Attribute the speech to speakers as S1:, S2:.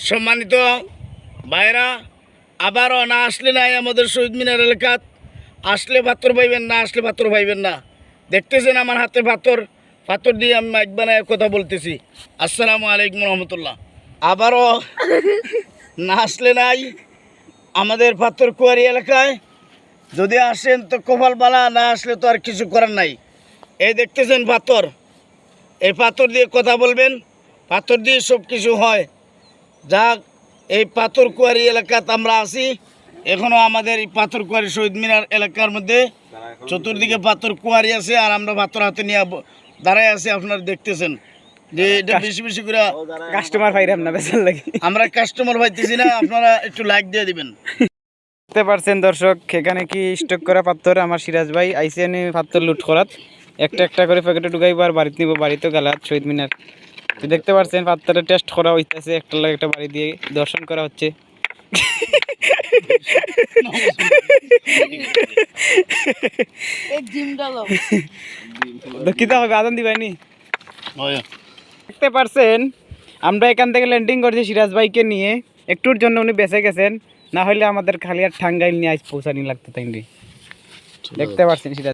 S1: সম্মানিত ভাইরা, আবারও না আসলে নাই আমাদের শহীদ মিনার এলাকাত। আসলে পাথর পাইবেন, না আসলে পাথর পাইবেন না। দেখতেছেন আমার হাতে পাথর, পাথর দিয়ে আমি মাইক বানায় কথা বলতেছি। আসসালামু আলাইকুম রহমতুল্লাহ। আবারও না আসলে নাই আমাদের পাথর কুয়ারি এলাকায়। যদি আসেন তো কপাল বালা, না আসলে তো আর কিছু করার নাই। এই দেখতেছেন পাথর, এই পাথর দিয়ে কথা বলবেন, পাথর দিয়ে সব কিছু হয়। যাক, এই পাথর কুয়ারি এলাকাতে আমরা আছি এখনও। আমাদের এই পাথর কুয়ারি শহীদ মিনার এলাকার মধ্যে চতুর্দিকে পাথর কুয়ারি আছে, আর আমরা পাথর হাতে নিয়ে দাঁড়ায় আছি। আপনারা দেখতেছেন যে এটা বেশি বেশি করে
S2: কাস্টমার পাইরাম না বেচার লাগি,
S1: আমরা কাস্টমার পাইতেছি না। আপনারা একটু লাইক দিয়ে দিবেন।
S2: দেখতে পারছেন দর্শক, এখানে কি স্টক করা পাথর। আমার সিরাজ ভাই আইসেন পাথর লুট করাত, একটা একটা করে প্যাকেটে ঢুকাইব আর বাড়িতে নিব। বাড়িতে গেলাত শহীদ মিনার। তো দেখতে পাচ্ছেন পাথরের টেস্ট করা হইতেছে, একটা লাগে একটা বাড়ি দিয়ে দর্শন করা হচ্ছে। কিতা হবে, আদান দিবাইনি। দেখতে পারছেন আমরা এখান থেকে ল্যান্ডিং করছি সিরাজ ভাইকে নিয়ে। একটুর জন্য উনি বেঁচে গেছেন, না হলে আমাদের খালি আর ঠাঙ্গাইল নিয়ে আজ পৌঁছানি লাগতো। তাই দেখতে পারছেন সিরাজ।